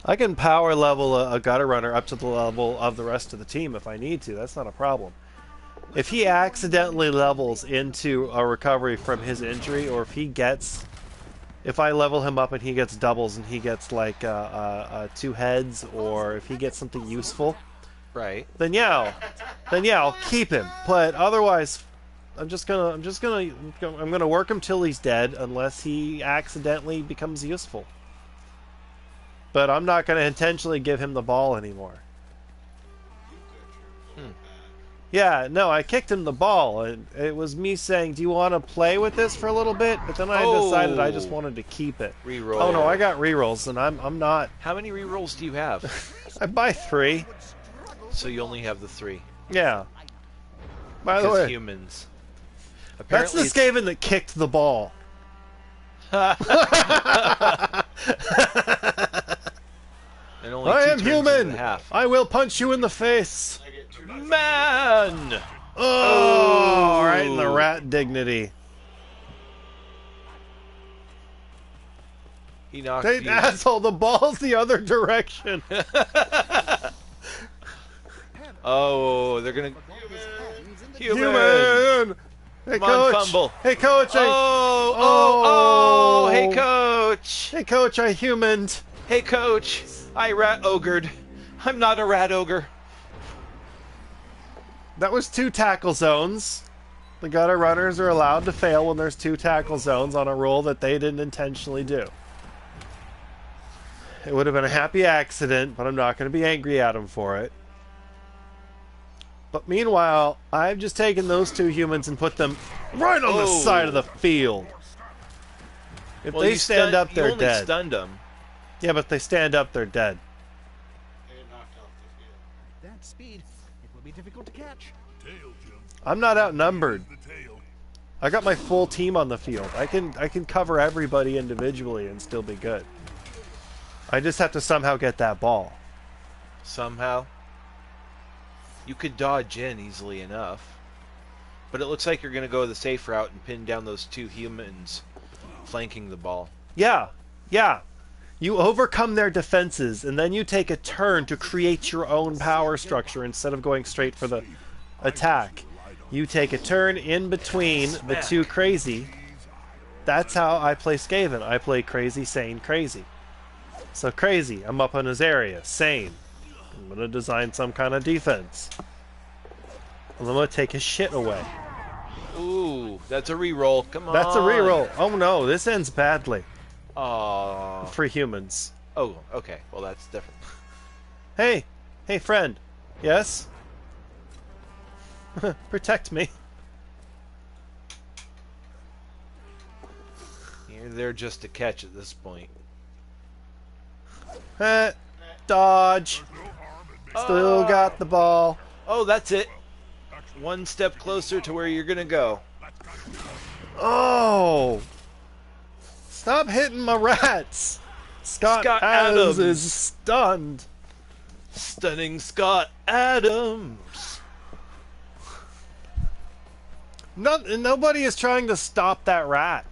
I can power level a gutter runner up to the level of the rest of the team if I need to. That's not a problem. If he accidentally levels into a recovery from his injury, or if I level him up and he gets doubles and he gets like 2 heads, or if he gets something useful, Right. then yeah, I'll keep him. But otherwise, I'm gonna work him till he's dead, unless he accidentally becomes useful. But I'm not gonna intentionally give him the ball anymore. Yeah, no, I kicked him the ball, and it was me saying, "Do you want to play with this for a little bit?" But then I decided I just wanted to keep it. Reroll. Oh no, I got rerolls, and I'm not. How many rerolls do you have? I buy 3. So you only have the 3. Yeah. By the Because way, humans. that's the Apparently Skaven that kicked the ball. and only I 2 am turns human. and a half. I will punch you in the face. I get 2 Man! Oh, right in the rat dignity. He knocked Hey, you. asshole, the ball's the other direction. Oh, they're gonna. Human. Hey, Come on, coach. fumble. Hey, coach. Oh, hey, coach. Hey, coach, I humaned. Hey, coach. I rat ogred. I'm not a rat ogre. That was 2 tackle zones. The gutter runners are allowed to fail when there's 2 tackle zones on a roll that they didn't intentionally do. It would have been a happy accident, but I'm not going to be angry at him for it. But meanwhile, I've just taken those 2 humans and put them right on the side of the field. If Well, they you stand up, you they're only dead. stunned them. Yeah, but if they stand up, they're dead. They knocked off the field. That speed, it will be difficult to catch. Tail, Jim. I'm not outnumbered. The tail. I got my full team on the field. I can cover everybody individually and still be good. I just have to somehow get that ball. Somehow. You could dodge in easily enough. But it looks like you're going to go the safe route and pin down those 2 humans flanking the ball. Yeah. You overcome their defenses, and then you take a turn to create your own power structure instead of going straight for the attack. You take a turn in between the 2 crazy. That's how I play Skaven. I play crazy, sane, crazy. So crazy, I'm up on his area. Sane, I'm going to design some kind of defense. And I'm going to take his shit away. Ooh, that's a reroll. Come on. That's a reroll. Oh no, this ends badly. Aww. For humans. Oh, okay. Well, that's different. Hey, friend. Yes? Protect me. They're just a catch at this point. Dodge. Still got the ball. Oh, that's it. One step closer to where you're gonna go. Oh! Stop hitting my rats! Scott Adams is stunned. Stunning Scott Adams. Nobody is trying to stop that rat.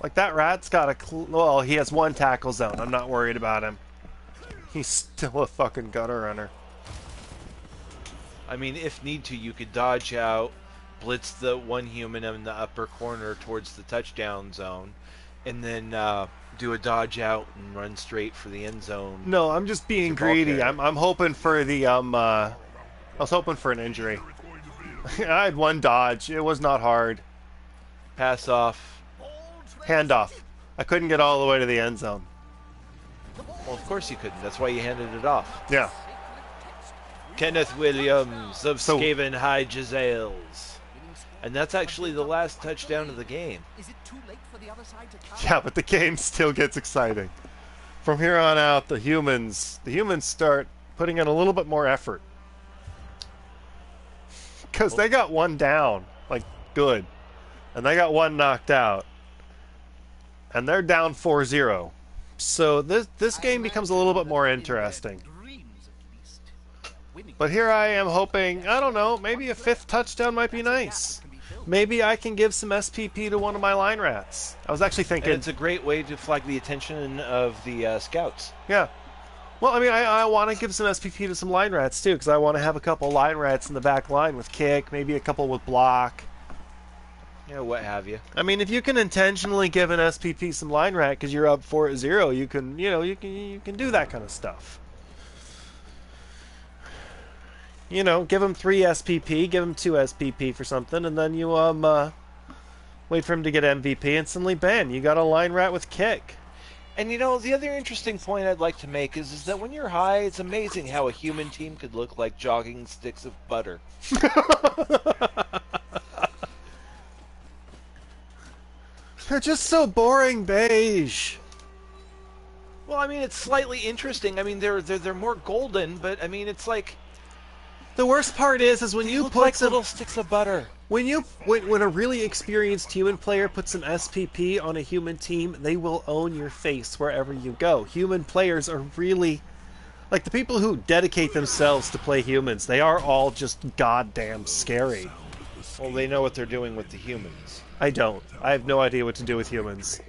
Like, that rat's got a... Well, he has one tackle zone. I'm not worried about him. He's still a fucking gutter runner. I mean, if need to, you could dodge out, blitz the one human in the upper corner towards the touchdown zone, and then do a dodge out and run straight for the end zone. No, I'm just being greedy. I'm hoping for the I was hoping for an injury. I had one dodge. It was not hard. Pass off. Handoff. I couldn't get all the way to the end zone. Well, of course you couldn't. That's why you handed it off. Yeah. Kenneth Williams of Skaven High Jezzails. And that's actually the last touchdown of the game. Is it too late for the other side to come? Yeah, but the game still gets exciting. From here on out, the humans start putting in a little bit more effort. Because they got one down, like, good. And they got one knocked out. And they're down 4-0. So this game becomes a little bit more interesting. But here I am hoping, I don't know, maybe a fifth touchdown might be nice. Maybe I can give some SPP to one of my line rats. I was actually thinking... And it's a great way to flag the attention of the scouts. Yeah. Well, I mean, I want to give some SPP to some line rats, too, because I want to have a couple line rats in the back line with kick, maybe a couple with block. Yeah, what have you. I mean, if you can intentionally give an SPP some line rat because you're up 4-0, you can, you can do that kind of stuff. You know, give him 3 SPP, give him 2 SPP for something, and then you wait for him to get MVP, instantly ban. You got a line rat with kick. And you know, the other interesting point I'd like to make is that when you're high, it's amazing how a human team could look like jogging sticks of butter. They're just so boring beige. Well, I mean, it's slightly interesting. I mean, they're more golden, but I mean, it's like the worst part is when you look put like some, little sticks of butter. when a really experienced human player puts some SPP on a human team, they will own your face wherever you go. Human players are really like the people who dedicate themselves to play humans. They are all just goddamn scary. Well, they know what they're doing with the humans. I don't. I have no idea what to do with humans.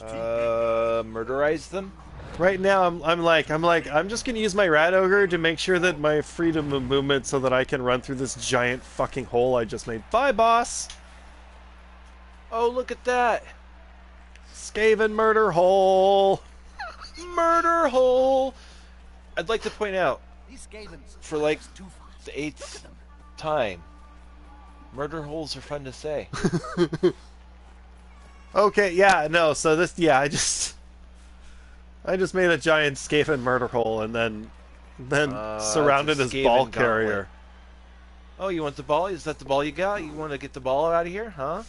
Murderize them? Right now, I'm just gonna use my rat ogre to make sure that my freedom of movement so that I can run through this giant fucking hole I just made. Bye, boss! Oh, look at that! Skaven murder hole! Murder hole! I'd like to point out, These Skavens for like too fast. the 8th time, murder holes are fun to say. Okay, yeah, no, so this, yeah, I just made a giant Skaven murder hole and then surrounded his Skaven ball gauntlet. carrier. Oh, you want the ball? Is that the ball you got? You want to get the ball out of here? Huh?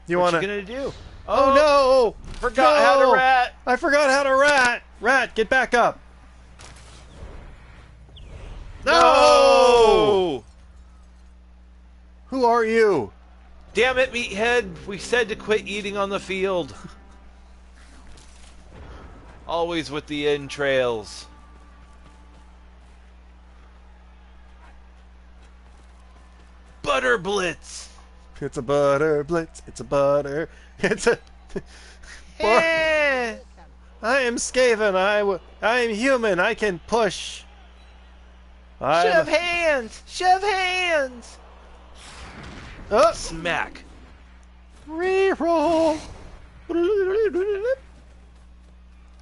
You What wanna... you gonna do? Oh no! Forgot how to rat! I forgot how to rat! Rat, get back up! No! Who are you? Damn it, meathead! We said to quit eating on the field. Always with the entrails. Butter Blitz! It's a butter blitz. It's a butter. It's a. Eh. I am Skaven. I am human. I can push. Shove hands! Shove hands! Oh, Smack. reroll.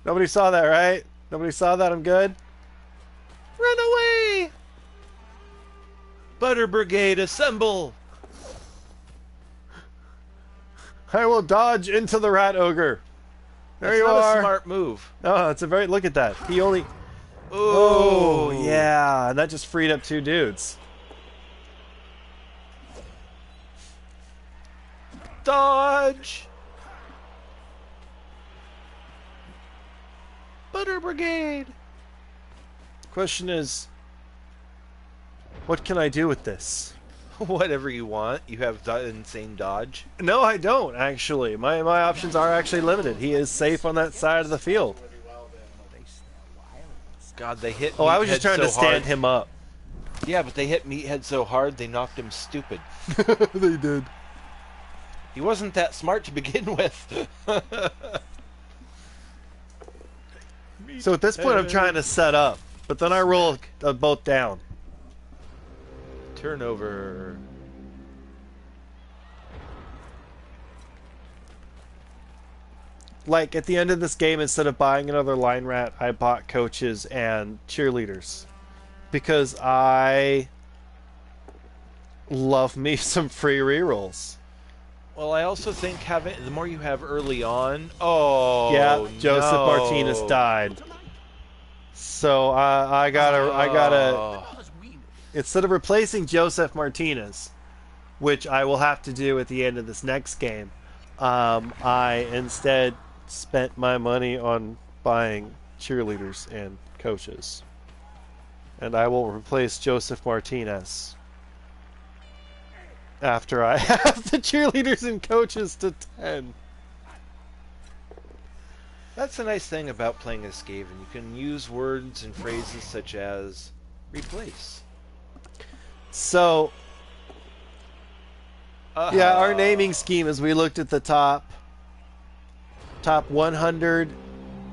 Nobody saw that, right? Nobody saw that. I'm good. Run away! Butter Brigade, assemble! I will dodge into the rat ogre. There That's you not are. a smart move. Oh, it's a very. Look at that. He only. Oh, Oh, yeah. And that just freed up 2 dudes. Dodge! Butter Brigade. Question is, what can I do with this? Whatever you want. You have insane dodge. No, I don't, actually. My options are actually limited. He is safe on that side of the field. God, they hit. Oh, I was just Meathead trying to so stand hard. him up. Yeah, but they hit Meathead so hard they knocked him stupid. They did. He wasn't that smart to begin with. So at this point, I'm trying to set up, but then I roll a boat down. Turnover. Like, at the end of this game, instead of buying another line rat, I bought coaches and cheerleaders. Because I love me some free rerolls. Well, I also think having the more you have early on. Oh, Yeah, Joseph no. Martinez died. So I gotta. Instead of replacing Joseph Martinez, which I will have to do at the end of this next game, I instead spent my money on buying cheerleaders and coaches. And I will replace Joseph Martinez after I have the cheerleaders and coaches to 10. That's the nice thing about playing as Skaven. You can use words and phrases such as replace. So, yeah, our naming scheme is we looked at the top 100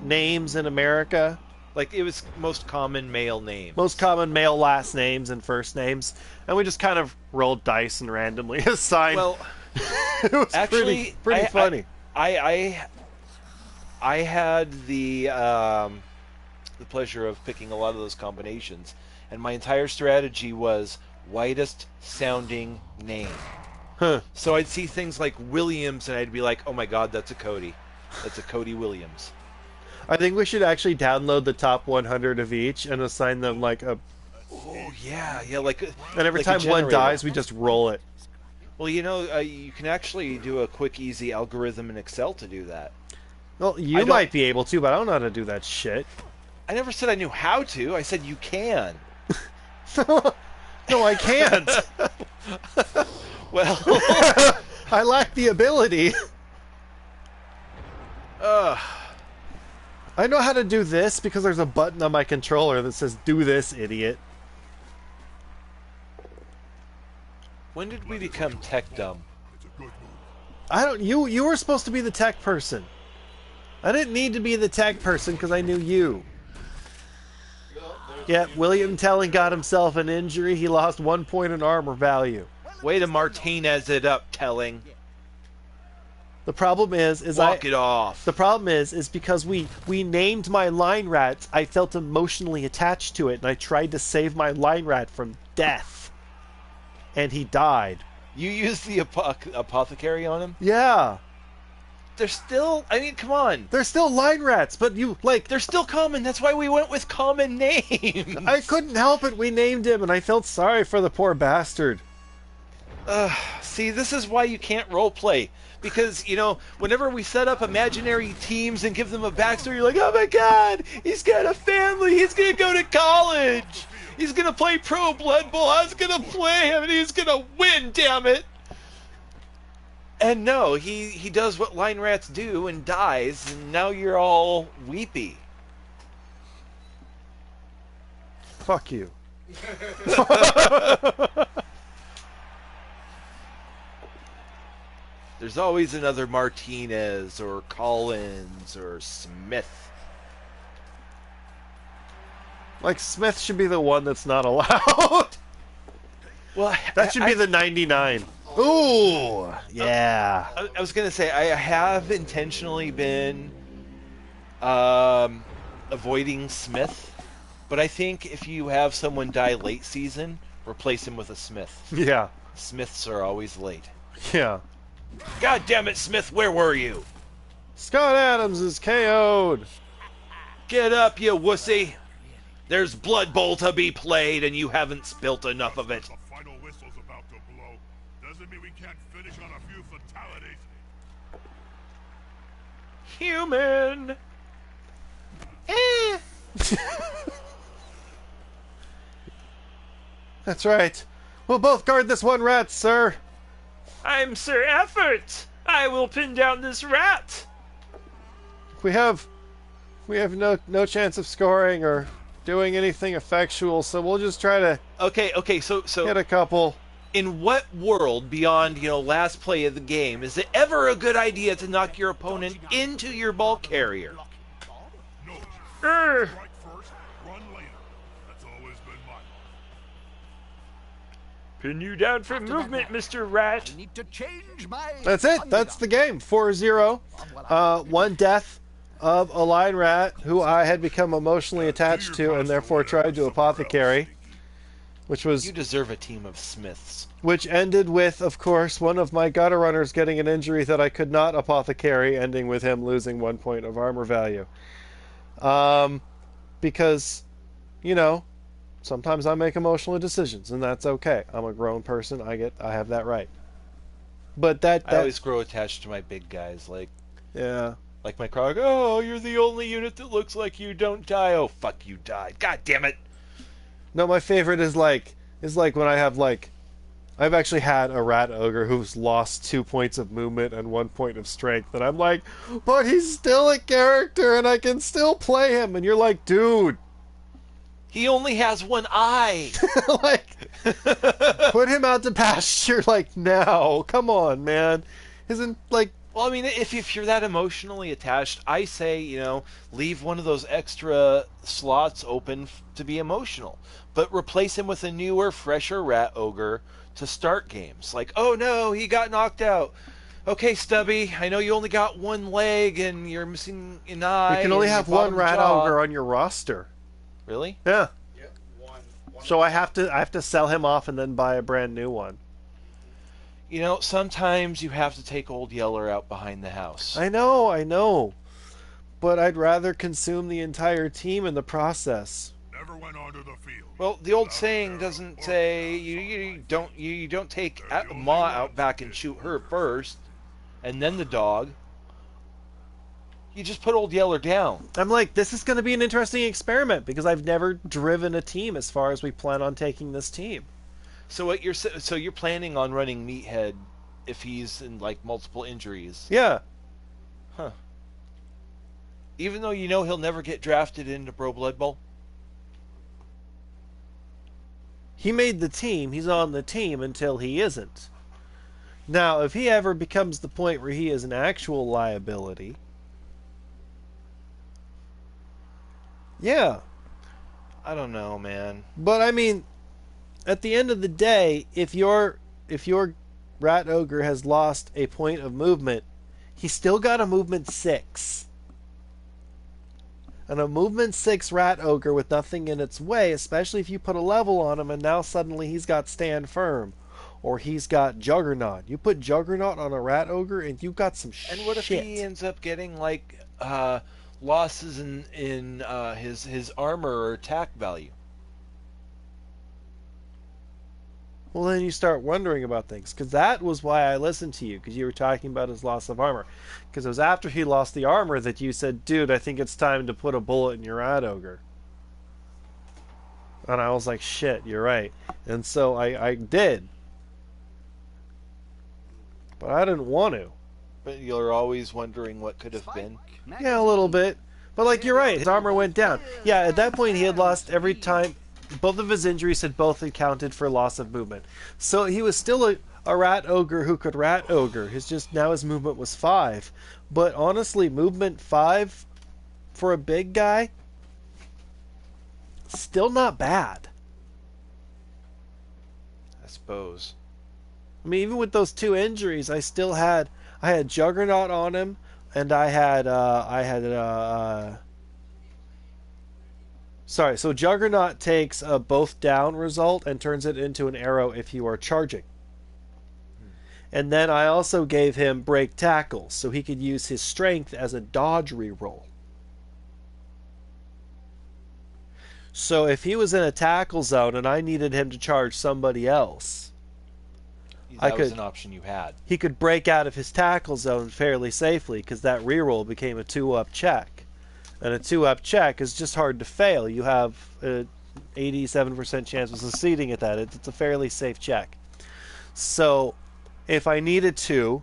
names in America. Like, it was most common male name. Most common male last names and first names. And we just kind of rolled dice and randomly assigned. Well, it was actually, pretty funny. I had the pleasure of picking a lot of those combinations, and my entire strategy was whitest sounding name. Huh. So I'd see things like Williams, and I'd be like, "Oh my God, that's a Cody. That's a Cody Williams." I think we should actually download the top 100 of each and assign them like a... Oh yeah, like. And every like a time one generator. dies, we just roll it. Well, you can actually do a quick, easy algorithm in Excel to do that. Well, you don't- might be able to, but I don't know how to do that shit. I never said I knew how to. I said you can. No, I can't. Well, I lack the ability. I know how to do this because there's a button on my controller that says "Do this, idiot." when did we become tech dumb? I don't. You were supposed to be the tech person. I didn't need to be the tech person because I knew you. Yeah, William Telling got himself an injury. He lost 1 point in armor value. Way to Martinez it up, Telling. The problem is Walk it off. The problem is because we named my line rats, I felt emotionally attached to it, and I tried to save my line rat from death, and he died. You used the apothecary on him? Yeah, They're still... I mean, come on. they're still line rats, but They're still common. That's why we went with common names. I couldn't help it. We named him, and I felt sorry for the poor bastard. See, this is why you can't roleplay. Because, whenever we set up imaginary teams and give them a backstory, you're like, oh my God, he's got a family, he's going to go to college, he's going to play Pro Blood Bowl, I was going to play him, and he's going to win, damn it. And no, he does what line rats do and dies, and now you're all weepy. Fuck you. There's always another Martinez or Collins or Smith. Like, Smith should be the one that's not allowed. Well, That should be the 99. Ooh, yeah. I was gonna say I have intentionally been avoiding Smith, but I think if you have someone die late season, replace him with a Smith. Yeah, Smiths are always late. yeah. God damn it, Smith! Where were you? Scott Adams is KO'd. Get up, you wussy! There's Blood Bowl to be played, and you haven't spilt enough of it. The final whistle's about to blow. Doesn't mean we can't finish on a few fatalities. Human! That's right. We'll both guard this one rat, sir. I'm Sir Effort. I will pin down this rat. We have no chance of scoring or doing anything effectual, so we'll just try to Okay, so hit a couple. in what world beyond, last play of the game is it ever a good idea to knock your opponent into your ball carrier? No. Urgh. Strike first, run later. That's always been my motto. Pin you down for movement, Mr. Rat. I need to change my. That's it. That's the game. 4-0. One death of a line rat who I had become emotionally attached to and therefore tried to apothecary, You deserve a team of Smiths. which ended with, of course, one of my gutter runners getting an injury that I could not apothecary, ending with him losing 1 point of armor value. Because, sometimes I make emotional decisions, and that's okay. I'm a grown person. I have that right. But I always grow attached to my big guys, yeah. like my Krog. Oh, you're the only unit that looks like you don't die. Oh, fuck, you died. God damn it. No, my favorite is like when I have I've actually had a rat ogre who's lost 2 points of movement and 1 point of strength, and I'm like, but he's still a character and I can still play him, and you're like, dude, He only has one eye. put him out to pasture now. Come on, man. Isn't Well, I mean, if you're that emotionally attached, I say, leave one of those extra slots open to be emotional. But replace him with a newer, fresher rat ogre to start games. Like, oh no, he got knocked out. Okay, Stubby, I know you only got one leg and you're missing an eye. you can only and have your one bottom rat jaw. ogre on your roster. Really? Yeah. Yep, one. So I have to sell him off and then buy a brand new one. Sometimes you have to take Old Yeller out behind the house. I know. But I'd rather consume the entire team in the process. Never went onto the field. Well, the old saying doesn't say you don't take Ma out back and shoot her first, and then the dog. You just put Old Yeller down. I'm like, this is going to be an interesting experiment because I've never driven a team as far as we plan on taking this team. So you're planning on running Meathead if he's in multiple injuries, Yeah. huh? Even though he'll never get drafted into Pro Blood Bowl. He made the team. He's on the team until he isn't. Now, if he ever becomes the point where he is an actual liability, yeah. I don't know, man. But I mean, at the end of the day, if your rat ogre has lost a point of movement, he's still got a movement 6. And a movement 6 rat ogre with nothing in its way, especially if you put a level on him and now suddenly he's got stand firm or he's got juggernaut. You put juggernaut on a rat ogre and you've got some shit. And what if he ends up getting losses in his armor or attack value? Well, then you start wondering about things. Because that was why I listened to you. Because you were talking about his loss of armor. Because it was after he lost the armor that you said, dude, I think it's time to put a bullet in your rat ogre. And I was like, shit, you're right. And so I did. But I didn't want to. But you're always wondering what could have been. Yeah, a little bit. But you're right. His armor went down. Yeah, at that point he had lost every time. Both of his injuries had both accounted for loss of movement. So he was still a rat ogre who could rat ogre. Now his movement was 5. But honestly, movement 5 for a big guy, still not bad. I suppose. I mean, even with those 2 injuries, I had Juggernaut on him, and Sorry, so Juggernaut takes a both down result and turns it into an arrow if you are charging. And then I also gave him break tackle, so he could use his strength as a dodge reroll. So if he was in a tackle zone and I needed him to charge somebody else, That was an option you had. he could break out of his tackle zone fairly safely because that reroll became a 2-up check. And a 2-up check is just hard to fail. You have a 87% chance of succeeding at that. It's a fairly safe check. So, if I needed to,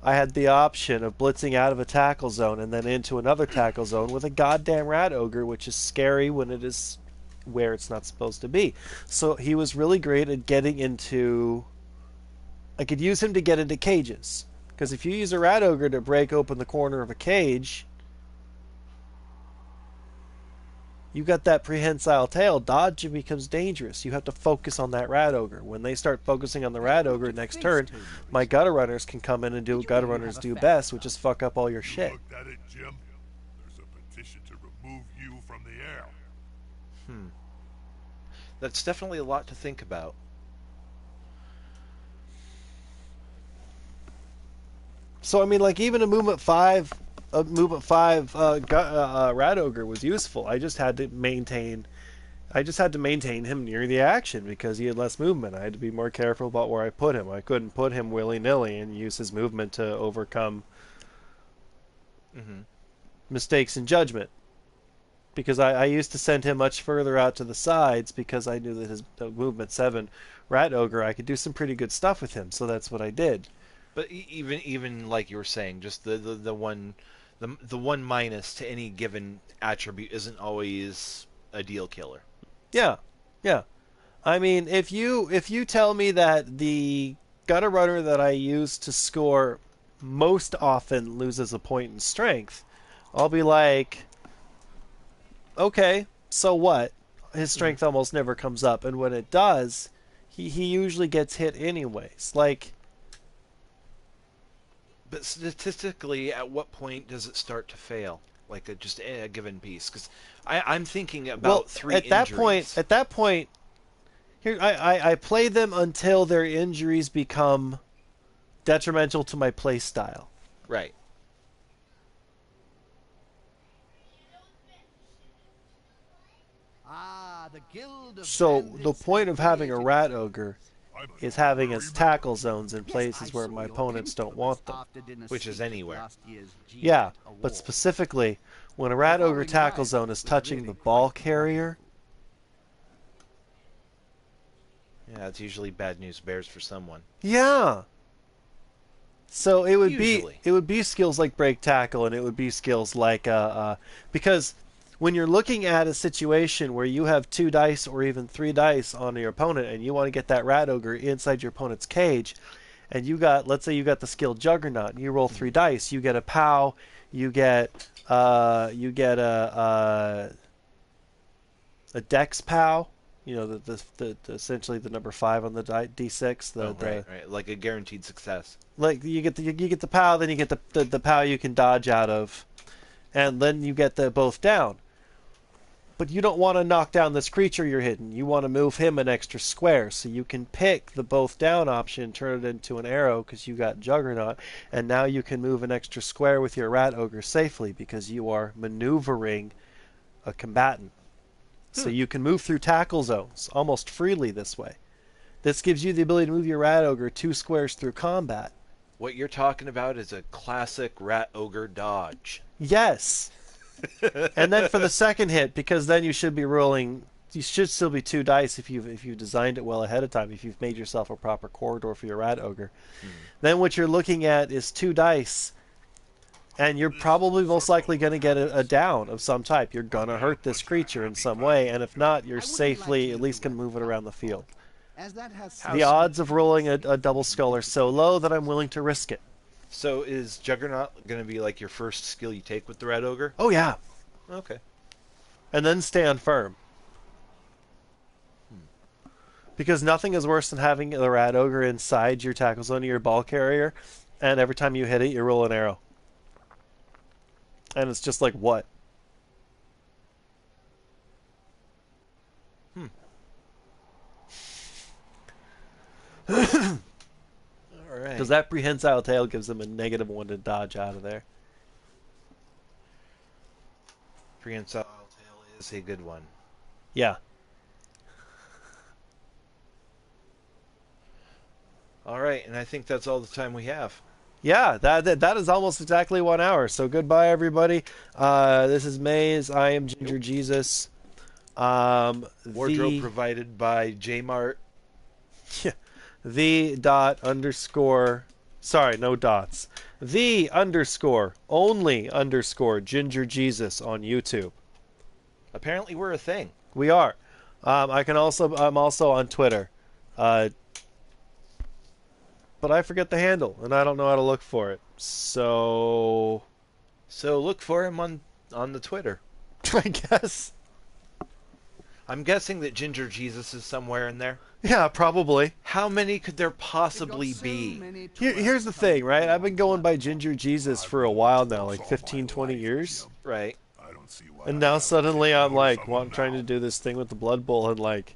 I had the option of blitzing out of a tackle zone and then into another tackle zone with a goddamn rat ogre, which is scary when it is where it's not supposed to be. So he was really great at getting into... I could use him to get into cages. Because if you use a rat ogre to break open the corner of a cage, you got that prehensile tail, dodge becomes dangerous. You have to focus on that rat ogre. When they start focusing on the rat ogre next turn, my gutter runners can come in and do what gutter runners do best, which is fuck up all your shit. You looked at it, Jim? There's a petition to remove you from the air. That's definitely a lot to think about. So I mean, like even a movement 5 rat ogre was useful. I just had to maintain him near the action because he had less movement. I had to be more careful about where I put him. I couldn't put him willy-nilly and use his movement to overcome mistakes in judgment. Because I used to send him much further out to the sides because I knew that his movement 7 rat ogre, I could do some pretty good stuff with him. So that's what I did. But even like you were saying, just the one minus to any given attribute isn't always a deal killer. Yeah. I mean, if you tell me that the gutter runner that I use to score most often loses a point in strength, I'll be like, okay, so what? His strength almost never comes up, and when it does, he usually gets hit anyways. Like, but statistically, at what point does it start to fail? Like just a given piece? Because I'm thinking about 3 injuries. At that point, here I play them until their injuries become detrimental to my play style. Right. So the point of having a rat ogre is having its tackle zones in places where my opponents don't want them. Which is anywhere. Yeah, but specifically, when a rat ogre tackle zone is touching the ball carrier... Yeah, it's usually bad news bears for someone. Yeah! So it would Usually. be skills like break tackle, and it would be skills like... because when you're looking at a situation where you have 2 dice or even 3 dice on your opponent and you want to get that rat ogre inside your opponent's cage, and let's say you got the skill Juggernaut, and you roll 3 dice, you get a POW, you get a Dex POW, you know, the essentially the number 5 on the D6. Right, like a guaranteed success. Like you get the POW, then you get the POW you can dodge out of, and then you get the both down. But you don't want to knock down this creature you're hitting. You want to move him an extra square, so you can pick the both down option, turn it into an arrow because you got Juggernaut, and now you can move an extra square with your rat ogre safely because you are maneuvering a combatant. So you can move through tackle zones almost freely this way. This gives you the ability to move your rat ogre 2 squares through combat. What you're talking about is a classic rat ogre dodge. Yes. And then for the second hit, because then you should still be 2 dice if you've designed it well ahead of time, if you've made yourself a proper corridor for your rat ogre. Then what you're looking at is 2 dice, and you're probably most likely going to get a down of some type. You're going to hurt this creature in some way, and if not, you're safely at least going to move it around the field. The odds of rolling a double skull are so low that I'm willing to risk it. So is Juggernaut going to be like your first skill you take with the rat ogre? Oh yeah. Okay. And then stand firm. Because nothing is worse than having the rat ogre inside your tackle zone of your ball carrier, and every time you hit it, you roll an arrow. And it's just like, what? Alright. Because that prehensile tail gives them a -1 to dodge out of there. Prehensile tail is a good one. Yeah. Alright, and I think that's all the time we have. Yeah, that is almost exactly 1 hour. So goodbye, everybody. This is Maze. I am Ginger Jesus. Wardrobe provided by J-Mart. The dot underscore. Sorry, no dots. The underscore only underscore Ginger Jesus on YouTube. Apparently, we're a thing. We are. I'm also on Twitter. But I forget the handle, and I don't know how to look for it. So look for him on the Twitter. I guess. I'm guessing that Ginger Jesus is somewhere in there. Yeah, probably. How many could there possibly be? Here's the thing, right? I've been going by Ginger Jesus for a while now, like 15, 20 years. Right. I don't see why. And now suddenly I'm like, trying to do this thing with the Blood Bowl, and like,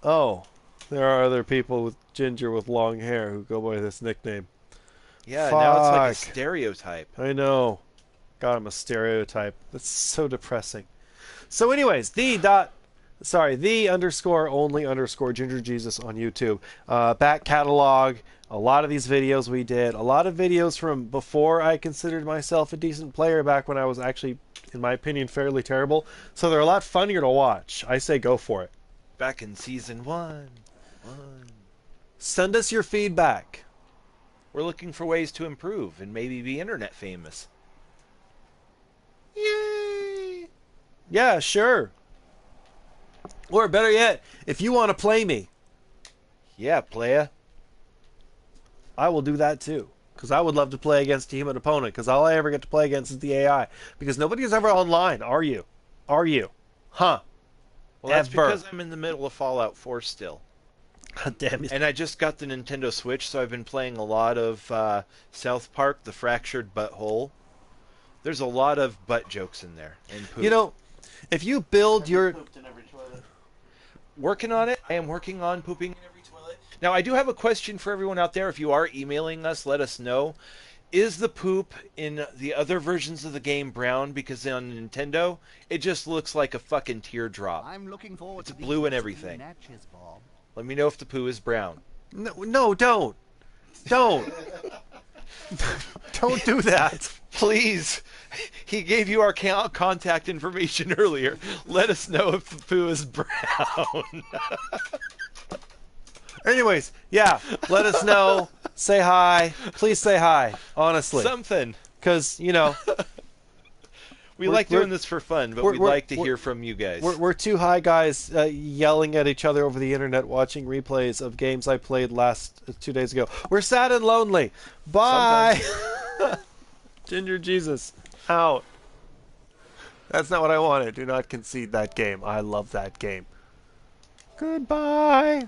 oh, there are other people with ginger with long hair who go by this nickname. Yeah, now it's like a Fuck. stereotype. I know. God, I'm a stereotype. That's so depressing. So anyways, the underscore only underscore Ginger Jesus on YouTube. Back catalog, a lot of these videos we did, a lot of videos from before I considered myself a decent player, back when I was actually, in my opinion, fairly terrible. So they're a lot funnier to watch. I say go for it. Back in season 1. Send us your feedback. We're looking for ways to improve and maybe be internet famous. Yay! Yeah, sure. Or better yet, if you want to play me, Yeah, playa. I will do that too. Because I would love to play against a human opponent. Because all I ever get to play against is the AI. Because nobody is ever online. Are you? Are you? Huh? Well, that's Ever. because I'm in the middle of Fallout 4 still. God damn it. And I just got the Nintendo Switch, so I've been playing a lot of South Park, The Fractured Butthole. There's a lot of butt jokes in there. And poop. You know, if you build your... Pooped in every toilet. Working on it. I am working on pooping in every toilet. Now, I do have a question for everyone out there. If you are emailing us, let us know. Is the poop in the other versions of the game brown? Because on Nintendo, it just looks like a fucking teardrop. I'm looking forward It's to blue these and everything. matches, Bob. Let me know if the poo is brown. No, don't. Don't. Don't do that. Please. He gave you our contact information earlier. Let us know if the poo is brown. Anyways, yeah, let us know. Say hi. Please say hi, honestly. Something. Because, you know... We We're- like doing we're- this for fun, but we're- we'd like to we're- hear from you guys. We're two high guys yelling at each other over the internet, watching replays of games I played 2 days ago. We're sad and lonely. Bye. Ginger Jesus, out. That's not what I wanted. Do not concede that game. I love that game. Goodbye.